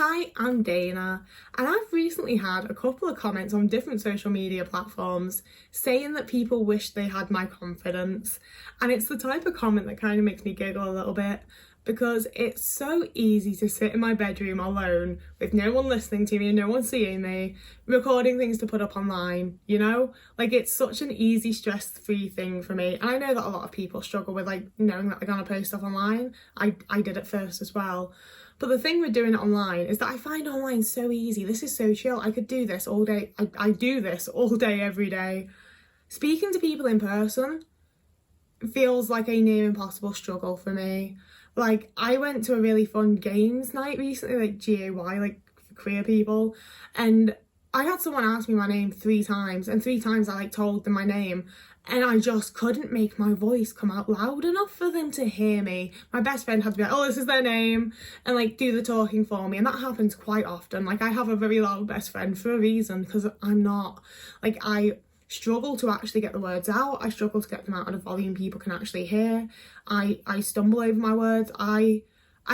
Hi, I'm Dana, and I've recently had a couple of comments on different social media platforms saying that people wish they had my confidence. And it's the type of comment that kind of makes me giggle a little bit because it's so easy to sit in my bedroom alone with no one listening to me and no one seeing me, recording things to put up online, you know? Like, it's such an easy, stress-free thing for me. And I know that a lot of people struggle with, like, knowing that they're gonna post stuff online. I did it first as well. But the thing with doing it online is that I find online so easy. This is so chill. I could do this all day. I do this all day, every day. Speaking to people in person feels like a near impossible struggle for me. Like, I went to a really fun games night recently, like GAY, like for queer people, and I had someone ask me my name 3 times, and 3 times I told them my name, and I just couldn't make my voice come out loud enough for them to hear me. My best friend had to be like, oh, this is their name, and do the talking for me, and that happens quite often. Like, I have a very loud best friend for a reason, because I'm not, I struggle to actually get the words out. I struggle to get them out at a volume people can actually hear. I stumble over my words. I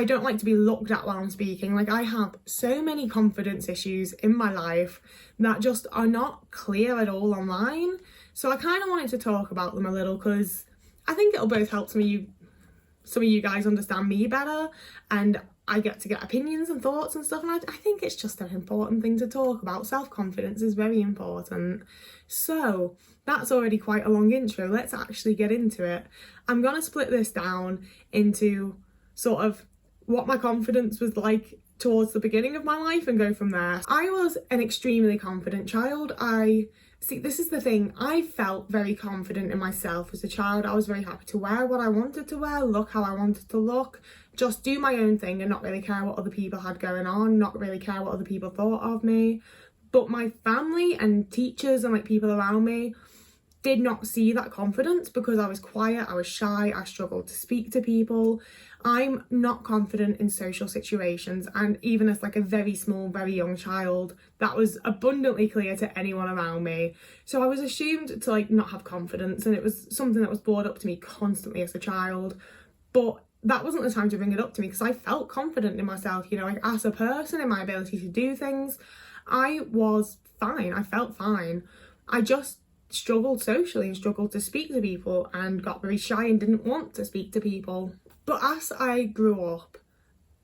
don't like to be looked at while I'm speaking. I have so many confidence issues in my life that just are not clear at all online. So I kind of wanted to talk about them a little because I think it'll both help some of you guys understand me better, and I get to get opinions and thoughts and stuff, and I think it's just an important thing to talk about. Self-confidence is very important. So that's already quite a long intro. Let's actually get into it. I'm gonna split this down into sort of what my confidence was like towards the beginning of my life and go from there. I was an extremely confident child. See, this is the thing. I felt very confident in myself as a child. I was very happy to wear what I wanted to wear, look how I wanted to look, just do my own thing and not really care what other people had going on, not really care what other people thought of me. But my family and teachers and people around me did not see that confidence because I was quiet, I was shy, I struggled to speak to people. I'm not confident in social situations, and even as a very small, very young child, that was abundantly clear to anyone around me. So I was assumed to not have confidence, and it was something that was brought up to me constantly as a child. But that wasn't the time to bring it up to me because I felt confident in myself, as a person, in my ability to do things. I was fine, I felt fine. I just struggled socially and struggled to speak to people and got very shy and didn't want to speak to people. But as I grew up,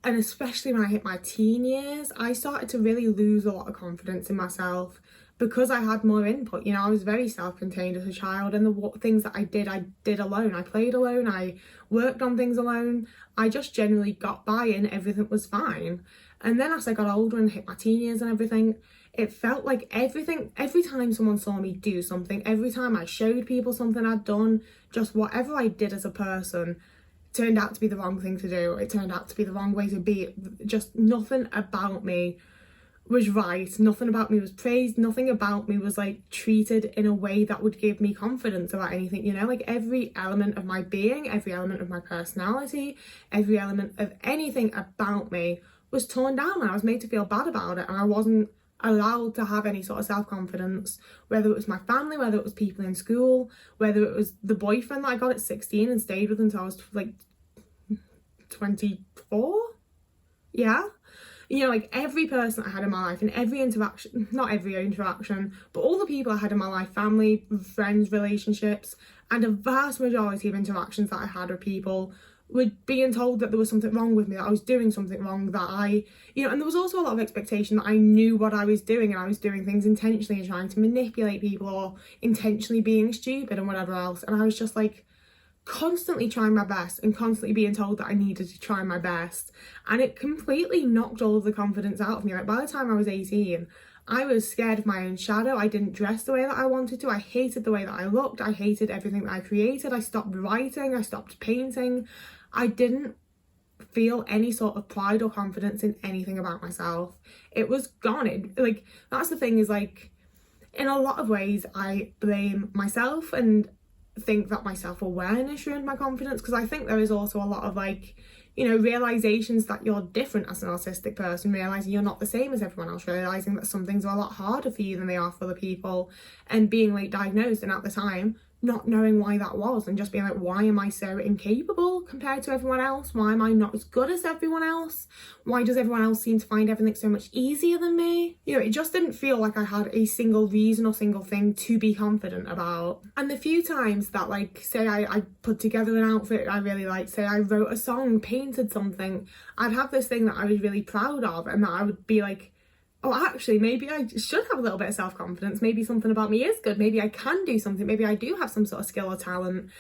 and especially when I hit my teen years, I started to really lose a lot of confidence in myself because I had more input. I was very self-contained as a child, and the things that I did alone. I played alone, I worked on things alone. I just generally got by and everything was fine. And then as I got older and hit my teen years and everything, it felt like every time someone saw me do something, every time I showed people something I'd done, just whatever I did as a person turned out to be the wrong thing to do. It turned out to be the wrong way to be. Just nothing about me was right. Nothing about me was praised. Nothing about me was treated in a way that would give me confidence about anything, every element of my being, every element of my personality, every element of anything about me was torn down, and I was made to feel bad about it, and I wasn't allowed to have any sort of self-confidence, whether it was my family, whether it was people in school, whether it was the boyfriend that I got at 16 and stayed with until I was 24. Yeah, every person I had in my life, and every interaction, not every interaction, but all the people I had in my life, family, friends, relationships, and a vast majority of interactions that I had with people were being told that there was something wrong with me, that I was doing something wrong, that and there was also a lot of expectation that I knew what I was doing, and I was doing things intentionally and trying to manipulate people or intentionally being stupid and whatever else. And I was just constantly trying my best and constantly being told that I needed to try my best. And it completely knocked all of the confidence out of me. By the time I was 18, I was scared of my own shadow. I didn't dress the way that I wanted to. I hated the way that I looked. I hated everything that I created. I stopped writing. I stopped painting. I didn't feel any sort of pride or confidence in anything about myself. It was gone. That's the thing, is in a lot of ways I blame myself and think that my self-awareness ruined my confidence, because I think there is also a lot of realizations that you're different as an autistic person, realizing you're not the same as everyone else, realizing that some things are a lot harder for you than they are for other people, and being diagnosed, and at the time not knowing why that was and just being like, why am I so incapable compared to everyone else? Why am I not as good as everyone else? Why does everyone else seem to find everything so much easier than me? You know, it just didn't feel like I had a single reason or single thing to be confident about. And the few times that, like, say I put together an outfit I really liked, say I wrote a song, painted something, I'd have this thing that I was really proud of and that I would be like, oh, actually, maybe I should have a little bit of self-confidence. Maybe something about me is good. Maybe I can do something. Maybe I do have some sort of skill or talent.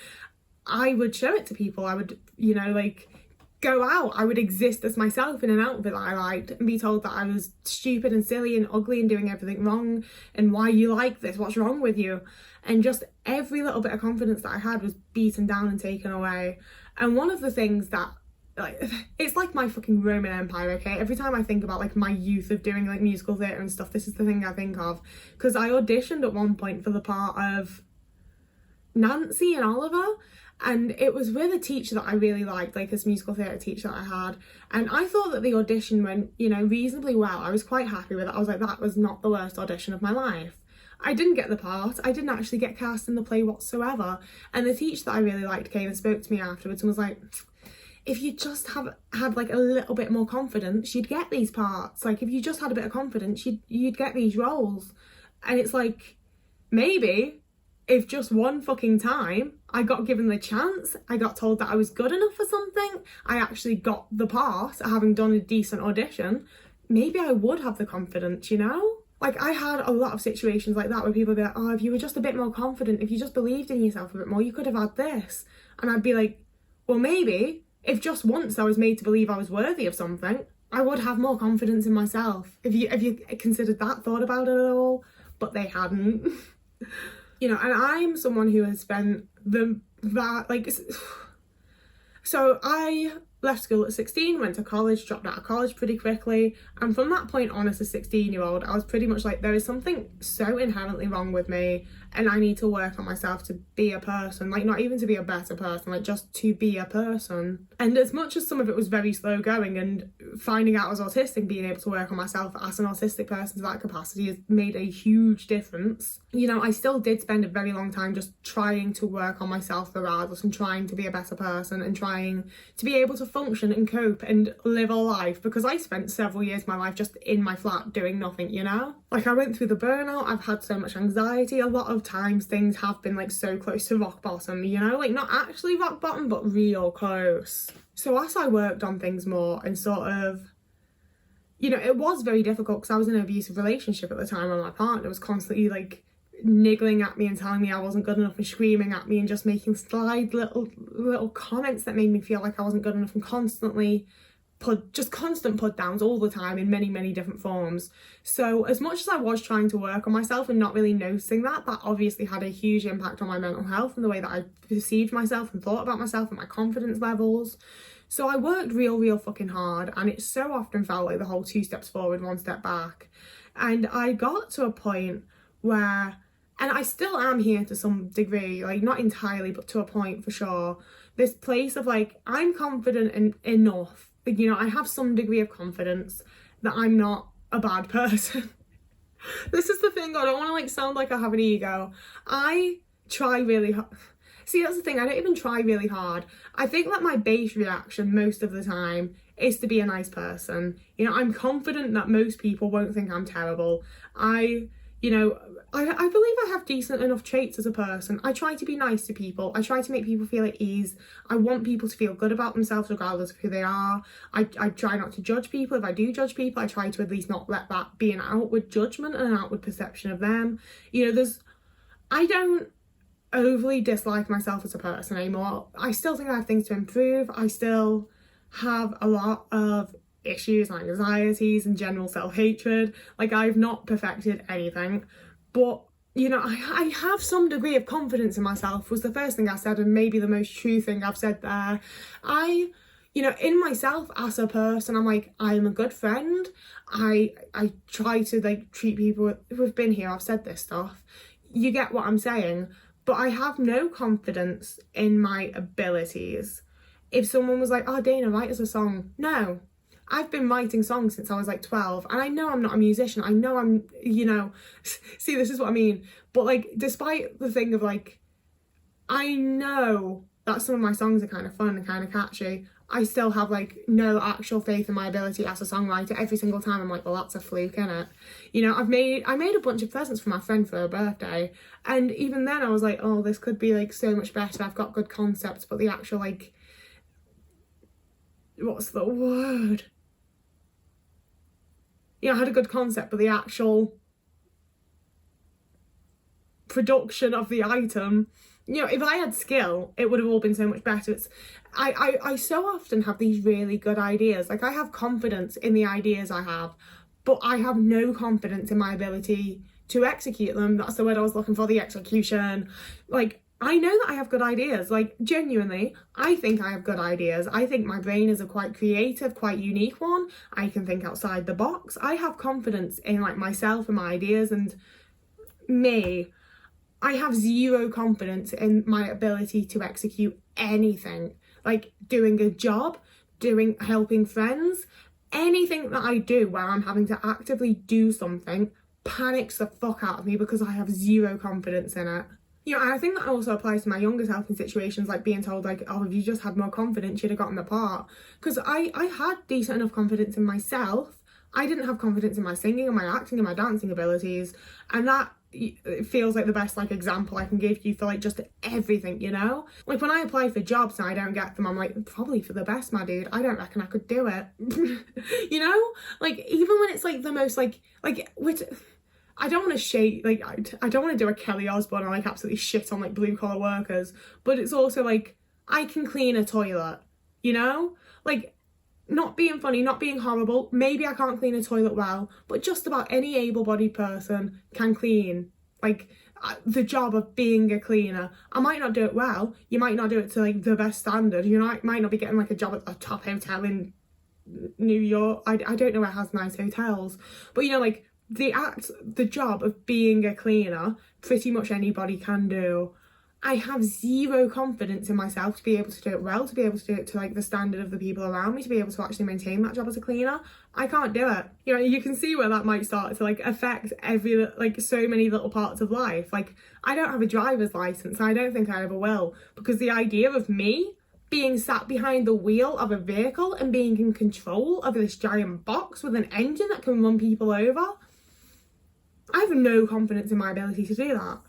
I would show it to people. I would, you know, like, go out. I would exist as myself in an outfit that I liked and be told that I was stupid and silly and ugly and doing everything wrong and why you like this, what's wrong with you? And just every little bit of confidence that I had was beaten down and taken away. And one of the things that, like, it's like my fucking Roman Empire, okay? Every time I think about, like, my youth of doing, like, musical theatre and stuff, this is the thing I think of. Because I auditioned at one point for the part of Nancy and Oliver, and it was with a teacher that I really liked, like this musical theatre teacher that I had. And I thought that the audition went, you know, reasonably well. I was quite happy with it. I was like, that was not the worst audition of my life. I didn't get the part. I didn't actually get cast in the play whatsoever. And the teacher that I really liked came and spoke to me afterwards and was like, if you just had like a little bit more confidence, you'd get these parts. Like, if you just had a bit of confidence, you'd get these roles. And it's like, maybe if just one fucking time I got given the chance, I got told that I was good enough for something, I actually got the part, having done a decent audition, maybe I would have the confidence, you know? Like, I had a lot of situations like that where people would be like, oh, if you were just a bit more confident, if you just believed in yourself a bit more, you could have had this. And I'd be like, well, maybe if just once I was made to believe I was worthy of something, I would have more confidence in myself. Have you considered that, thought about it at all? But they hadn't. You know, and I'm someone who has spent so I left school at 16, went to college, dropped out of college pretty quickly, and from that point on as a 16-year-old, I was pretty much like, there is something so inherently wrong with me and I need to work on myself to be a person, like, not even to be a better person, like, just to be a person. And as much as some of it was very slow going, and finding out I was autistic, being able to work on myself as an autistic person to that capacity has made a huge difference. You know, I still did spend a very long time just trying to work on myself regardless, and trying to be a better person and trying to be able to function and cope and live a life, because I spent several years of my life just in my flat doing nothing, you know? Like, I went through the burnout, I've had so much anxiety, a lot of times things have been, like, so close to rock bottom, you know? Like, not actually rock bottom, but real close. So as I worked on things more and sort of, you know, it was very difficult because I was in an abusive relationship at the time, and my partner was constantly, like, niggling at me and telling me I wasn't good enough and screaming at me and just making slight little comments that made me feel like I wasn't good enough, and constant put downs all the time in many different forms. So as much as I was trying to work on myself and not really noticing that obviously had a huge impact on my mental health and the way that I perceived myself and thought about myself and my confidence levels. So I worked real fucking hard, and it so often felt like the whole 2 steps forward, 1 step back. And I got to a point where, and I still am here to some degree, like, not entirely, but to a point for sure, this place of, like, I'm confident enough, you know, I have some degree of confidence that I'm not a bad person. This is the thing, I don't want to, like, sound like I have an ego. I try really hard. See, that's the thing, I don't even try really hard. I think that my base reaction most of the time is to be a nice person. You know, I'm confident that most people won't think I'm terrible. I believe I have decent enough traits as a person. I try to be nice to people. I try to make people feel at ease. I want people to feel good about themselves regardless of who they are. I try not to judge people. If I do judge people, I try to at least not let that be an outward judgment and an outward perception of them. You know, I don't overly dislike myself as a person anymore. I still think I have things to improve. I still have a lot of issues and anxieties and general self-hatred. Like, I've not perfected anything, but, you know, I have some degree of confidence in myself, was the first thing I said, and maybe the most true thing I've said there. You know, in myself as a person, I'm like, I'm a good friend. I try to, like, treat people who've been here. I've said this stuff. You get what I'm saying? But I have no confidence in my abilities. If someone was like, oh, Dana, write us a song. No. I've been writing songs since I was, like, 12, and I know I'm not a musician. I know I'm, you know, see, this is what I mean. But, like, despite the thing of, like, I know that some of my songs are kind of fun and kind of catchy, I still have like no actual faith in my ability as a songwriter. Every single time I'm like, well, that's a fluke, innit? You know, I made a bunch of presents for my friend for her birthday, and even then I was like, oh, this could be like so much better. I've got good concepts, but the actual like, what's the word? Yeah, I had a good concept, but the actual production of the item, you know, if I had skill, it would have all been so much better. I so often have these really good ideas. Like, I have confidence in the ideas I have, but I have no confidence in my ability to execute them. That's the word I was looking for, the execution. Like, I know that I have good ideas. Like, genuinely, I think I have good ideas. I think my brain is a quite creative, quite unique one. I can think outside the box. I have confidence in like myself and my ideas and me. I have zero confidence in my ability to execute anything, like doing a job, helping friends, anything that I do where I'm having to actively do something panics the fuck out of me because I have zero confidence in it. You know, and I think that also applies to my younger self in situations like being told like, oh, if you just had more confidence, you'd have gotten the part. Because I had decent enough confidence in myself. I didn't have confidence in my singing and my acting and my dancing abilities, and that it feels like the best like example I can give you for like just everything, you know? Like, when I apply for jobs and I don't get them, I'm like, probably for the best, my dude. I don't reckon I could do it. You know? Like, even when it's like the most like which I don't want to shade, like, I don't want to do a Kelly Osbourne and like absolutely shit on like blue collar workers, but it's also like, I can clean a toilet, you know? Like, not being funny, not being horrible, maybe I can't clean a toilet well, but just about any able-bodied person can clean, like, the job of being a cleaner. I might not do it well, you might not do it to like the best standard, you know, I might not be getting like a job at a top hotel in New York, I don't know where it has nice hotels, but you know, like, the job of being a cleaner, pretty much anybody can do. I have zero confidence in myself to be able to do it well, to be able to do it to like the standard of the people around me, to be able to actually maintain that job as a cleaner. I can't do it. You know, you can see where that might start to like affect every, like, so many little parts of life. Like, I don't have a driver's license, and I don't think I ever will, because the idea of me being sat behind the wheel of a vehicle and being in control of this giant box with an engine that can run people over, I have no confidence in my ability to do that.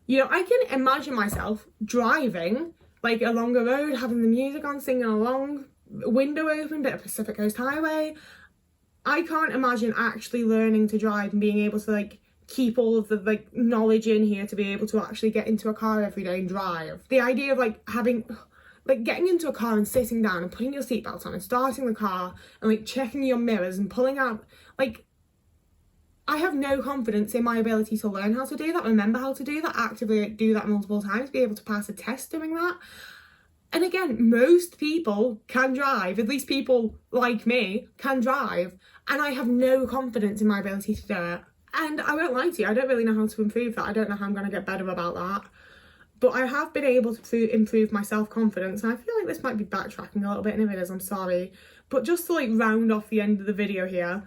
You know, I can imagine myself driving like along a road, having the music on, singing along, window open, bit of Pacific Coast Highway. I can't imagine actually learning to drive and being able to like keep all of the like knowledge in here to be able to actually get into a car every day and drive. The idea of like getting into a car and sitting down and putting your seatbelt on and starting the car and like checking your mirrors and pulling out, like, I have no confidence in my ability to learn how to do that, remember how to do that, actively like, do that multiple times, be able to pass a test doing that. And again, most people can drive, at least people like me can drive, and I have no confidence in my ability to do it. And I won't lie to you, I don't really know how to improve that. I don't know how I'm going to get better about that. But I have been able to improve my self-confidence, and I feel like this might be backtracking a little bit, and if it is, I'm sorry. But just to like round off the end of the video here,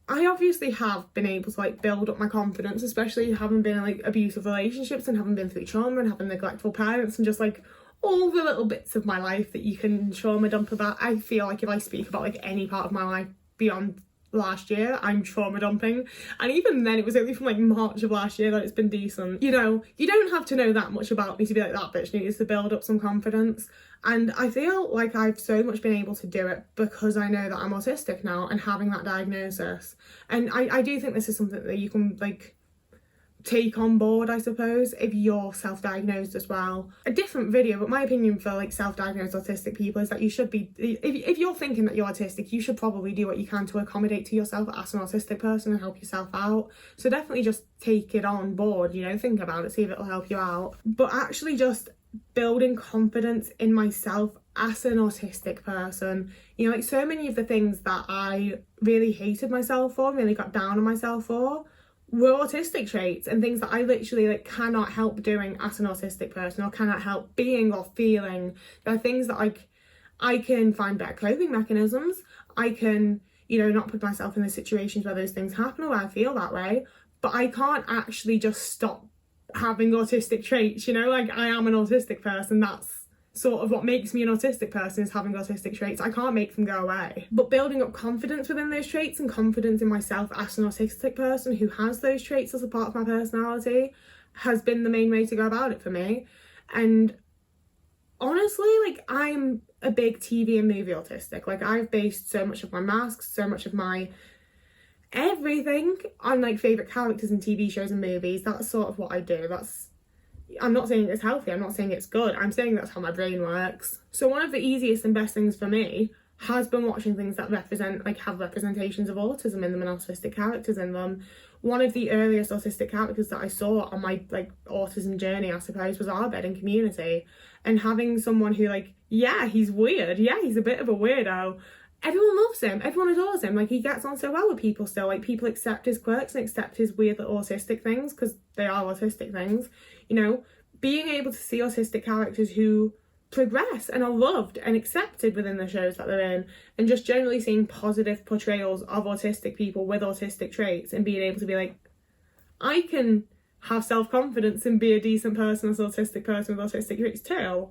I obviously have been able to like build up my confidence, especially having been in like abusive relationships and having been through trauma and having neglectful parents and just like all the little bits of my life that you can trauma dump about. I feel like if I speak about like any part of my life beyond last year, I'm trauma dumping, and even then it was only from like March of last year that it's been decent. You know, you don't have to know that much about me to be like, that bitch needs to build up some confidence. And I feel like I've so much been able to do it because I know that I'm autistic now and having that diagnosis. And I do think this is something that you can like take on board, I suppose, if you're self-diagnosed as well. A different video, but my opinion for like self-diagnosed autistic people is that you should be, if you're thinking that you're autistic, you should probably do what you can to accommodate to yourself as an autistic person and help yourself out. So definitely just take it on board, you know, think about it, see if it'll help you out. But actually just building confidence in myself as an autistic person, you know, like so many of the things that I really hated myself for, really got down on myself for, were autistic traits and things that I literally like cannot help doing as an autistic person, or cannot help being or feeling. There are things that like I can find better coping mechanisms. I can, you know, not put myself in the situations where those things happen or where I feel that way, but I can't actually just stop having autistic traits, you know, like I am an autistic person. That's sort of what makes me an autistic person, is having autistic traits. I can't make them go away. But building up confidence within those traits and confidence in myself as an autistic person who has those traits as a part of my personality has been the main way to go about it for me. And honestly, like, I'm a big TV and movie autistic. Like, I've based so much of my masks, so much of my everything on like favourite characters in TV shows and movies. That's sort of what I do. I'm not saying it's healthy, I'm not saying it's good, I'm saying that's how my brain works. So one of the easiest and best things for me has been watching things that have representations of autism in them and autistic characters in them. One of the earliest autistic characters that I saw on my like autism journey, I suppose, was Arbed in Community. And having someone who, like, yeah, he's weird, yeah, he's a bit of a weirdo, everyone loves him, everyone adores him, like, he gets on so well with people still, like, people accept his quirks and accept his weird autistic things, because they are autistic things, you know. Being able to see autistic characters who progress and are loved and accepted within the shows that they're in, and just generally seeing positive portrayals of autistic people with autistic traits, and being able to be like, I can have self-confidence and be a decent person as an autistic person with autistic traits too,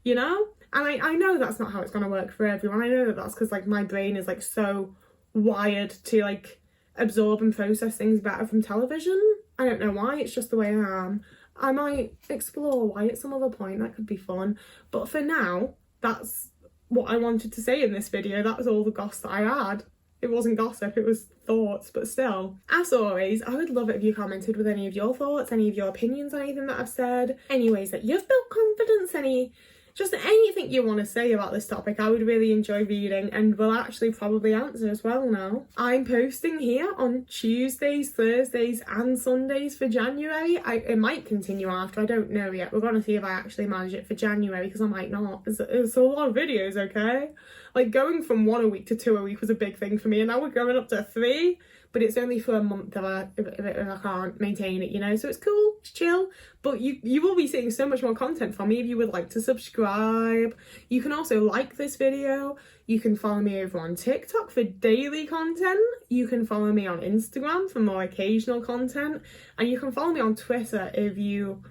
you know. And I know that's not how it's going to work for everyone. I know that that's because, like, my brain is, like, so wired to, like, absorb and process things better from television. I don't know why, it's just the way I am. I might explore why at some other point, that could be fun. But for now, that's what I wanted to say in this video. That was all the goss that I had. It wasn't gossip, it was thoughts, but still. As always, I would love it if you commented with any of your thoughts, any of your opinions on anything that I've said, any ways that you've built confidence, just anything you want to say about this topic. I would really enjoy reading, and will actually probably answer as well now. I'm posting here on Tuesdays, Thursdays and Sundays for January. It might continue after, I don't know yet. We're going to see if I actually manage it for January, because I might not. It's a lot of videos, okay? Like, going from 1 a week to 2 a week was a big thing for me, and now we're going up to 3. But it's only for a month if I can't maintain it, you know, so it's cool, it's chill. But you will be seeing so much more content from me if you would like to subscribe. You can also like this video. You can follow me over on TikTok for daily content. You can follow me on Instagram for more occasional content. And you can follow me on Twitter if you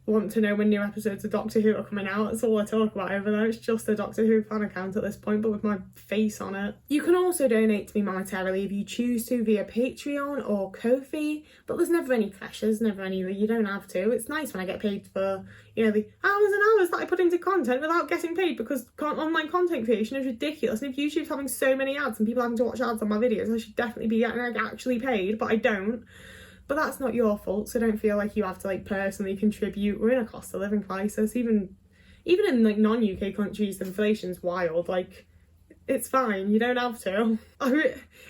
want to know when new episodes of Doctor Who are coming out. That's all I talk about over there. It's just a Doctor Who fan account at this point, but with my face on it. You can also donate to me monetarily if you choose to via Patreon or Ko-fi, but there's never any pressures, never any, you don't have to. It's nice when I get paid for, you know, the hours and hours that I put into content without getting paid, because online content creation is ridiculous. And if YouTube's having so many ads and people having to watch ads on my videos, I should definitely be getting, like, actually paid, but I don't. But that's not your fault, so don't feel like you have to, like, personally contribute. We're in a cost of living crisis. Even in, like, non-UK countries, inflation's wild. Like, it's fine, you don't have to.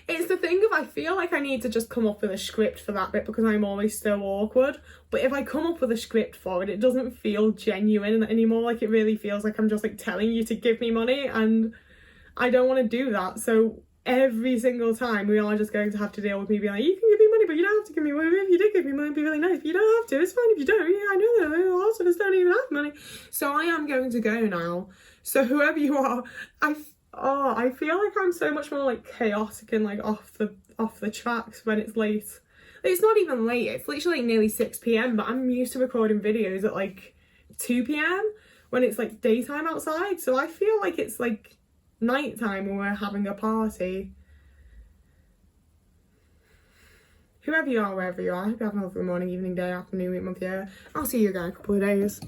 It's the thing of, I feel like I need to just come up with a script for that bit, because I'm always so awkward. But if I come up with a script for it, it doesn't feel genuine anymore. Like, it really feels like I'm just, like, telling you to give me money, and I don't want to do that. So every single time we are just going to have to deal with me being like, you can give me money, but you don't have to give me money. If you did give me money, it'd be really nice. But you don't have to. It's fine if you don't. Yeah, I know that. A lot of us don't even have money. So I am going to go now. So whoever you are, I feel like I'm so much more, like, chaotic and, like, off the tracks when it's late. It's not even late. It's literally, like, nearly 6 p.m. But I'm used to recording videos at, like, 2 p.m. when it's, like, daytime outside. So I feel like it's, like, nighttime when we're having a party. Whoever you are, wherever you are, I hope you have a lovely morning, evening, day, afternoon, week, month, year. I'll see you again in a couple of days.